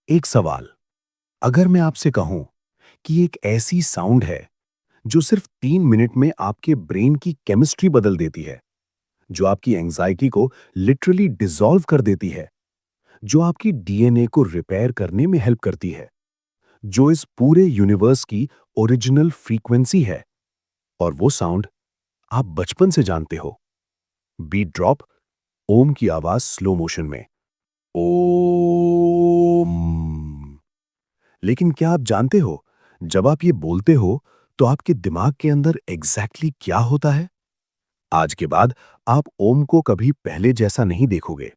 एक सवाल, अगर मैं आपसे कहूं कि एक ऐसी साउंड है जो सिर्फ 3 मिनट में आपके ब्रेन की केमिस्ट्री बदल देती है, जो आपकी एंजाइटी को लिटरली डिसॉल्व कर देती है, जो आपकी डीएनए को रिपेयर करने में हेल्प करती है, जो इस पूरे यूनिवर्स की ओरिजिनल फ्रीक्वेंसी है, और वो साउंड आप बचपन से जानते हो। बीट ड्रॉप, ओम की आवाज स्लो मोशन में, ओम। लेकिन क्या आप जानते हो, जब आप ये बोलते हो तो आपके दिमाग के अंदर एग्जैक्टली क्या होता है? आज के बाद आप ओम को कभी पहले जैसा नहीं देखोगे।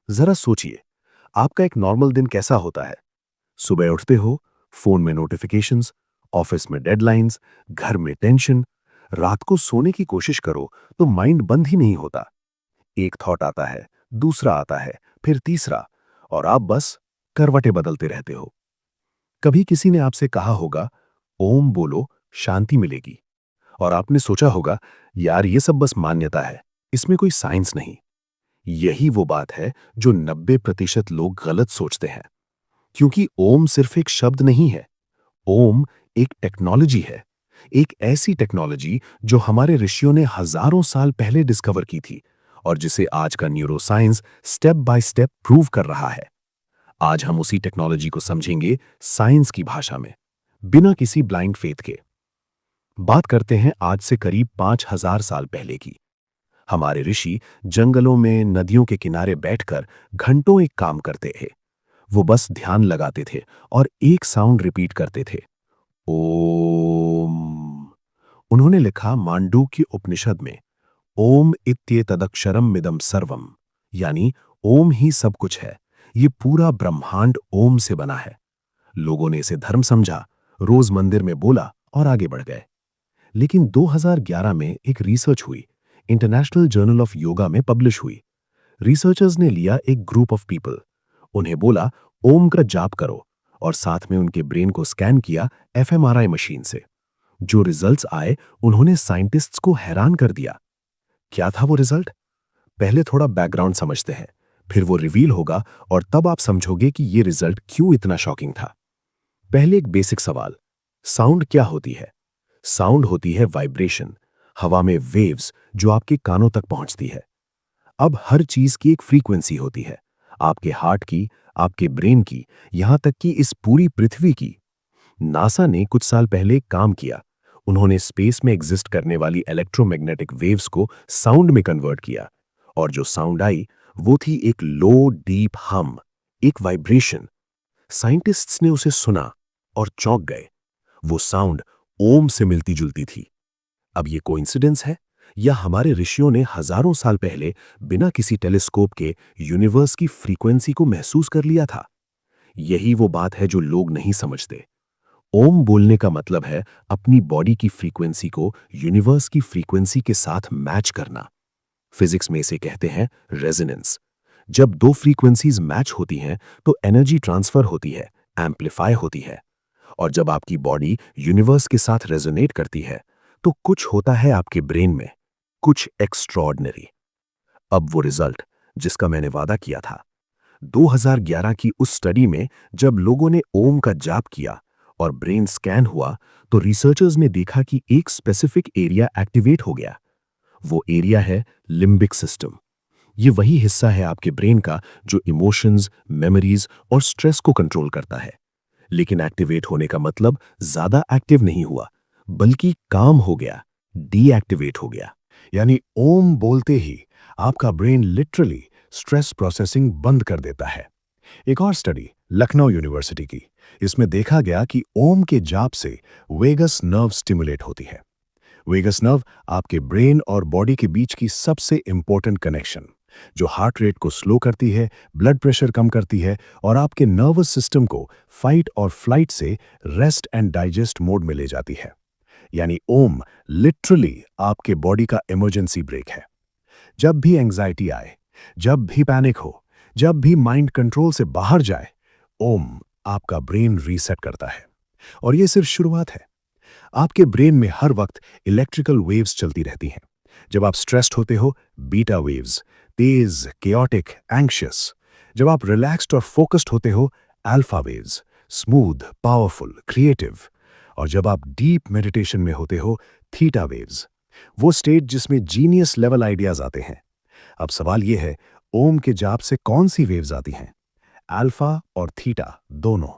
जरा सोचिए, आपका एक नॉर्मल दिन कैसा होता है? सुबह उठते हो, फोन में नोटिफिकेशंस, ऑफिस में डेडलाइंस, घर में टेंशन। रात को सोने की कोशिश करो तो माइंड बंद ही नहीं होता। एक थॉट आता है, दूसरा आता है, फिर तीसरा, और आप बस करवटें बदलते रहते हो। कभी किसी ने आपसे कहा होगा, ओम बोलो, शांति मिलेगी, और आपने सोचा होगा, यार ये सब बस मान्यता है, इसमें कोई साइंस नहीं। यही वो बात है जो 90% लोग गलत सोचते हैं। क्योंकि ओम सिर्फ एक शब्द नहीं है, ओम एक टेक्नोलॉजी है। एक ऐसी टेक्नोलॉजी जो हमारे ऋषियों ने हजारों साल पहले डिस्कवर की थी, और जिसे आज का neuroscience step by step prove कर रहा है। आज हम उसी टेक्नोलॉजी को समझेंगे साइंस की भाषा में, बिना किसी ब्लाइंड फेथ के। बात करते हैं आज से करीब 5000 साल पहले की। हमारे ऋषि जंगलों में, नदियों के किनारे बैठकर घंटों एक काम करते थे। वो बस ध्यान लगाते थे और एक साउंड रिपीट करते थे, ओम। उन्होंने लिखा मांडूक्य उपनिषद में, ओम इत्येतदक्षरम मिदम सर्वम, यानी ओम ही सब कुछ है, ये पूरा ब्रह्मांड ओम से बना है। लोगों ने इसे धर्म समझा, रोज मंदिर में बोला और आगे बढ़ गए। लेकिन 2011 में एक रिसर्च हुई, इंटरनेशनल जर्नल ऑफ योगा में पब्लिश हुई। रिसर्चर्स ने लिया एक ग्रुप ऑफ पीपल, उन्हें बोला ओम का जाप करो, और साथ में उनके ब्रेन को स्कैन किया एफएमआरआई मशीन से। जो रिजल्ट्स आए, उन्होंने साइंटिस्ट्स को हैरान कर दिया। क्या था वो रिजल्ट? पहले थोड़ा बैकग्राउंड समझते हैं, फिर वो रिवील होगा, और तब आप समझोगे कि ये रिजल्ट क्यों इतना शॉकिंग था। पहले एक बेसिक सवाल, साउंड क्या होती है? साउंड होती है वाइब्रेशन, हवा में वेव्स जो आपके कानों तक पहुंचती है। अब हर चीज की एक फ्रीक्वेंसी होती है, आपके हार्ट की, आपके ब्रेन की, यहां तक कि इस पूरी पृथ्वी की। नासा ने कुछ साल पहले एक काम किया। उन्होंने स्पेस में एग्जिस्ट करने वाली इलेक्ट्रोमैग्नेटिक वेव्स को साउंड में कन्वर्ट किया, और जो साउंड आई वो थी एक लो डीप हम, एक वाइब्रेशन। साइंटिस्ट्स ने उसे सुना और चौंक गए। वो साउंड ओम से मिलती जुलती थी। अब ये कोइंसिडेंस है, या हमारे ऋषियों ने हजारों साल पहले बिना किसी टेलीस्कोप के यूनिवर्स की फ्रीक्वेंसी को महसूस कर लिया था? यही वो बात है जो लोग नहीं समझते। ओम बोलने का मतलब है अपनी बॉडी की फ्रीक्वेंसी को यूनिवर्स की फ्रीक्वेंसी के साथ मैच करना। फिजिक्स में इसे कहते हैं रेजोनेंस। जब दो फ्रीक्वेंसीज मैच होती हैं तो एनर्जी ट्रांसफर होती है, एम्पलीफाई होती है। और जब आपकी बॉडी यूनिवर्स के साथ रेजोनेट करती है तो कुछ होता है आपके ब्रेन में, कुछ एक्स्ट्रॉर्डिनरी। अब वो रिजल्ट जिसका मैंने वादा किया था, 2011 की उस स्टडी में जब लोगों ने ओम का जाप किया और ब्रेन स्कैन हुआ, तो रिसर्चर्स ने देखा कि एक स्पेसिफिक एरिया एक्टिवेट हो गया। वो एरिया है लिम्बिक सिस्टम। ये वही हिस्सा है आपके ब्रेन का जो इमोशंस, मेमोरीज और स्ट्रेस को कंट्रोल करता है। लेकिन एक्टिवेट होने का मतलब ज्यादा एक्टिव नहीं हुआ, बल्कि काम हो गया, डीएक्टिवेट हो गया। यानी ओम बोलते ही आपका ब्रेन लिटरली स्ट्रेस प्रोसेसिंग बंद कर देता है। एक और स्टडी लखनऊ यूनिवर्सिटी की, इसमें देखा गया कि ओम के जाप से वेगस नर्व स्टिमुलेट होती है। वेगस नर्व आपके ब्रेन और बॉडी के बीच की सबसे इंपॉर्टेंट कनेक्शन, जो हार्ट रेट को स्लो करती है, ब्लड प्रेशर कम करती है, और आपके नर्वस सिस्टम को फाइट और फ्लाइट से रेस्ट एंड डाइजेस्ट मोड में ले जाती है। यानी ओम लिटरली आपके बॉडी का इमरजेंसी ब्रेक है। जब भी एंजाइटी आए, जब भी पैनिक हो, जब भी माइंड कंट्रोल से बाहर जाए, ओम आपका ब्रेन रीसेट करता है। और ये सिर्फ शुरुआत है। आपके ब्रेन में हर वक्त इलेक्ट्रिकल वेव्स चलती रहती हैं। जब आप स्ट्रेस्ड होते हो, बीटा वेव्स, तेज, केओटिक, एंग्शियस। जब आप रिलैक्स्ड और फोकस्ड होते हो, alpha waves, smooth, powerful, creative. और जब आप डीप मेडिटेशन में होते हो, थीटा वेव्स, वो स्टेट जिसमें जीनियस लेवल आइडियाज आते हैं। अब सवाल यह है, ओम के जाप से कौन सी वेव्स आती हैं? अल्फा और थीटा दोनों।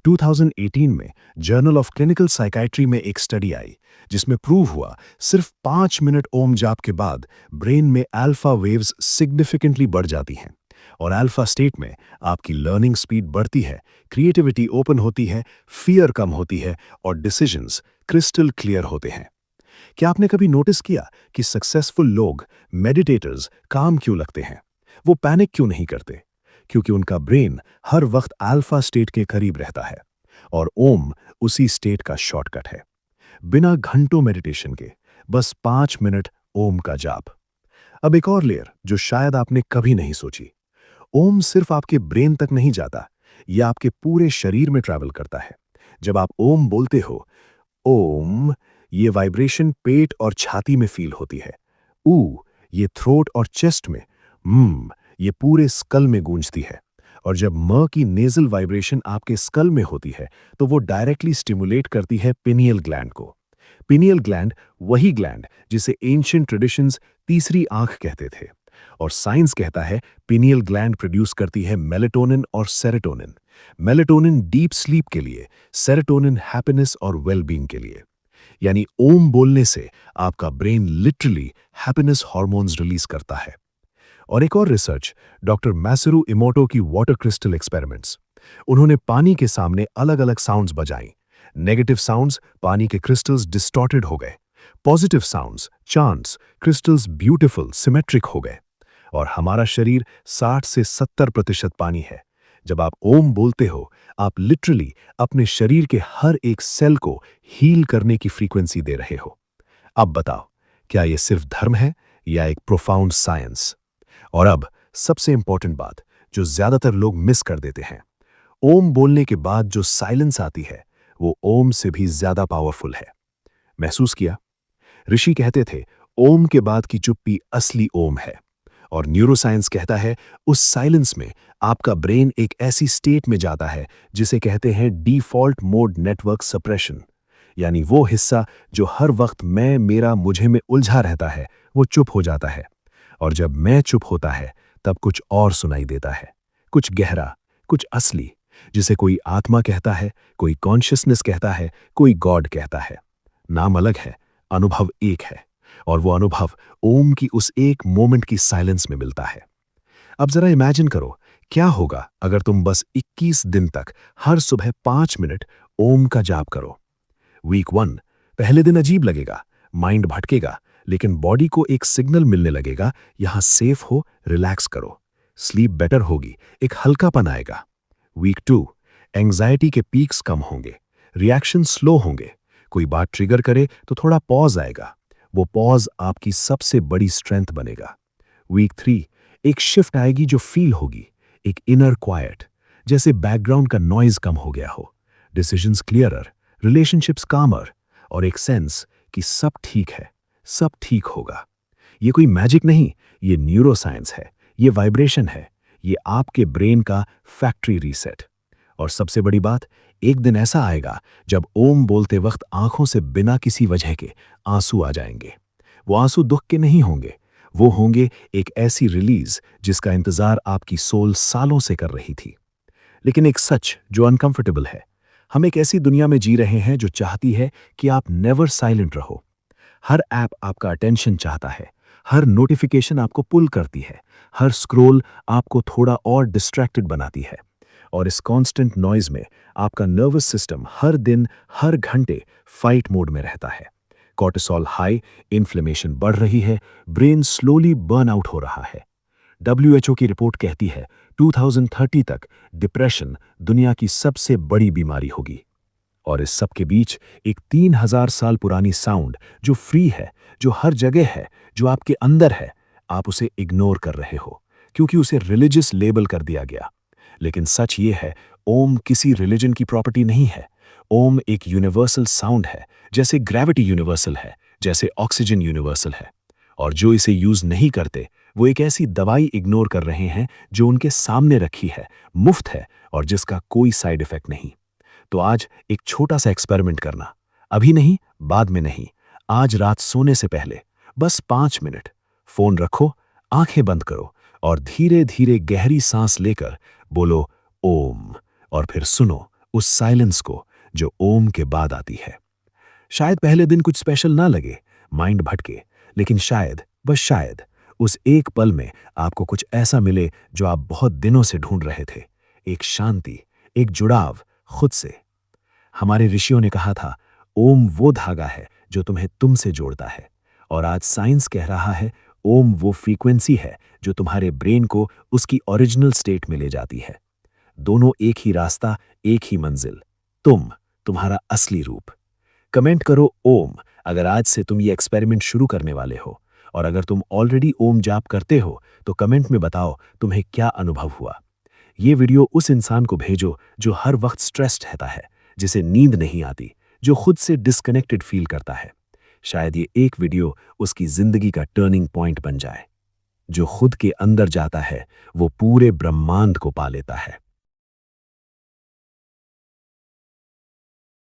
2018 में जर्नल ऑफ क्लिनिकल साइकाइट्री में एक स्टडी आई जिसमें प्रूव हुआ सिर्फ 5 मिनट ओम जाप के बाद ब्रेन में अल्फा वेव्स सिग्निफिकेंटली बढ़ जाती हैं। और अल्फा स्टेट में आपकी लर्निंग स्पीड बढ़ती है, क्रिएटिविटी ओपन होती है, फियर कम होती है और डिसीजंस क्रिस्टल क्लियर होते हैं। क्या आपने कभी नोटिस किया कि सक्सेसफुल लोग, मेडिटेटर्स काम क्यों लगते हैं? वो पैनिक क्यों नहीं करते? क्योंकि उनका ब्रेन हर वक्त अल्फा स्टेट के करीब रहता है और ओम उसी स्टेट का शॉर्टकट है। बिना घंटों मेडिटेशन के बस 5 मिनट ओम का जाप। अब एक और लेयर जो शायद आपने कभी नहीं सोची। ओम सिर्फ आपके ब्रेन तक नहीं जाता, यह आपके पूरे शरीर में ट्रैवल करता है। जब आप ओम बोलते हो, ओम, ये वाइब्रेशन पेट और छाती में फील होती है। ऊ, ये थ्रोट और चेस्ट में। ये पूरे स्कल में गूंजती है। और जब म की नेजल वाइब्रेशन आपके स्कल में होती है तो वो डायरेक्टली स्टिमुलेट करती है पिनियल ग्लैंड को। पिनियल ग्लैंड वही ग्लैंड जिसे एंशिएंट ट्रेडिशंस तीसरी आंख कहते थे। और साइंस कहता है पिनियल ग्लैंड प्रोड्यूस करती है मेलेटोनिन और सेरोटोनिन। मेलेटोनिन डीप स्लीप के लिए, सेरोटोनिन हैप्पीनेस और वेलबींग के लिए। यानी ओम बोलने से आपका brain literally happiness hormones release करता है। और एक और रिसर्च, डॉक्टर मैसरू इमोटो की वाटर क्रिस्टल एक्सपेरिमेंट्स। उन्होंने पानी के सामने अलग अलग साउंड्स बजाई। नेगेटिव साउंड्स, पानी के क्रिस्टल्स डिस्टॉर्टेड हो गए। Positive sounds, chants, crystals beautiful, symmetric हो गए। और हमारा शरीर 60 से 70% पानी है। जब आप ओम बोलते हो, आप लिटरली अपने शरीर के हर एक सेल को हील करने की फ्रीक्वेंसी दे रहे हो। अब बताओ, क्या यह सिर्फ धर्म है या एक प्रोफाउंड साइंस? और अब सबसे इंपॉर्टेंट बात जो ज्यादातर लोग मिस कर देते हैं, ओम बोलने के बाद जो साइलेंस आती है वो ओम से भी ज्यादा पावरफुल है। महसूस किया? ऋषि कहते थे ओम के बाद की चुप्पी असली ओम है। और न्यूरोसाइंस कहता है उस साइलेंस में आपका ब्रेन एक ऐसी स्टेट में जाता है जिसे कहते हैं डिफॉल्ट मोड नेटवर्क सप्रेशन। यानी वो हिस्सा जो हर वक्त मैं, मेरा, मुझे में उलझा रहता है वो चुप हो जाता है। और जब मैं चुप होता है तब कुछ और सुनाई देता है, कुछ गहरा, कुछ असली, जिसे कोई आत्मा कहता है, कोई कॉन्शियसनेस कहता है, कोई गॉड कहता है। नाम अलग है, अनुभव एक है। और वो अनुभव ओम की उस एक मोमेंट की साइलेंस में मिलता है। अब जरा इमेजिन करो, क्या होगा अगर तुम बस 21 दिन तक हर सुबह 5 मिनट ओम का जाप करो। वीक 1, पहले दिन अजीब लगेगा, माइंड भटकेगा, लेकिन बॉडी को एक सिग्नल मिलने लगेगा, यहां सेफ हो, रिलैक्स करो। स्लीप बेटर होगी, एक हल्कापन आएगा। वीक 2, एंजाइटी के पीक्स कम होंगे, रिएक्शन स्लो होंगे। कोई बात ट्रिगर करे तो थोड़ा पॉज आएगा, वो पॉज आपकी सबसे बड़ी स्ट्रेंथ बनेगा। वीक 3, एक शिफ्ट आएगी जो फील होगी, एक इनर क्वाइट, जैसे बैकग्राउंड का नॉइज कम हो गया हो। डिसीजंस क्लियरर, रिलेशनशिप्स कामर, और एक सेंस कि सब ठीक है, सब ठीक होगा। ये कोई मैजिक नहीं, ये न्यूरोसाइंस है, ये वाइब्रेशन है, ये आपके ब्रेन का फैक्ट्री रीसेट। और सबसे बड़ी बात, एक दिन ऐसा आएगा जब ओम बोलते वक्त आंखों से बिना किसी वजह के आंसू आ जाएंगे। वो आंसू दुख के नहीं होंगे, वो होंगे एक ऐसी रिलीज जिसका इंतजार आपकी सोल सालों से कर रही थी। लेकिन एक सच जो अनकंफर्टेबल है, हम एक ऐसी दुनिया में जी रहे हैं जो चाहती है कि आप नेवर साइलेंट रहो। हर ऐप आपका अटेंशन चाहता है, हर नोटिफिकेशन आपको पुल करती है, हर स्क्रॉल आपको थोड़ा और डिस्ट्रैक्टेड बनाती है। और इस कांस्टेंट नॉइज में आपका नर्वस सिस्टम हर दिन, हर घंटे फाइट मोड में रहता है। कॉर्टिसोल हाई, इन्फ्लेमेशन बढ़ रही है, ब्रेन स्लोली बर्न आउट हो रहा है। WHO की रिपोर्ट कहती है 2030 तक डिप्रेशन दुनिया की सबसे बड़ी बीमारी होगी। और इस सब के बीच एक 3000 साल पुरानी साउंड जो फ्री है, जो हर जगह है, जो आपके अंदर है, आप उसे इग्नोर कर रहे हो क्योंकि उसे रिलीजियस लेबल कर दिया गया। लेकिन सच ये है, ओम किसी रिलीजन की प्रॉपर्टी नहीं है। ओम एक यूनिवर्सल साउंड है, जैसे ग्रेविटी यूनिवर्सल है, जैसे ऑक्सीजन यूनिवर्सल है। और जो इसे यूज नहीं करते वो एक ऐसी दवाई इग्नोर कर रहे हैं जो उनके सामने रखी है, मुफ्त है और जिसका कोई साइड इफेक्ट नहीं। तो आज एक छोटा सा एक्सपेरिमेंट करना। अभी नहीं, बाद में नहीं, आज रात सोने से पहले बस 5 मिनट फोन रखो, आंखें बंद करो और धीरे धीरे गहरी सांस लेकर बोलो ओम, और फिर सुनो उस साइलेंस को जो ओम के बाद आती है। शायद पहले दिन कुछ स्पेशल ना लगे, माइंड भटके, लेकिन शायद, बस शायद, उस एक पल में आपको कुछ ऐसा मिले जो आप बहुत दिनों से ढूंढ रहे थे। एक शांति, एक जुड़ाव खुद से। हमारे ऋषियों ने कहा था, ओम वो धागा है जो तुम्हें तुमसे जोड़ता है। और आज साइंस कह रहा है, ओम वो फ्रीक्वेंसी है जो तुम्हारे ब्रेन को उसकी ओरिजिनल स्टेट में ले जाती है। दोनों एक ही रास्ता, एक ही मंजिल। तुम्हारा असली रूप। कमेंट करो ओम अगर आज से तुम ये एक्सपेरिमेंट शुरू करने वाले हो। और अगर तुम ऑलरेडी ओम जाप करते हो तो कमेंट में बताओ तुम्हें क्या अनुभव हुआ। ये वीडियो उस इंसान को भेजो जो हर वक्त स्ट्रेस्ड रहता है, जिसे नींद नहीं आती, जो खुद से डिस्कनेक्टेड फील करता है। शायद ये एक वीडियो उसकी जिंदगी का टर्निंग पॉइंट बन जाए। जो खुद के अंदर जाता है वो पूरे ब्रह्मांड को पा लेता है।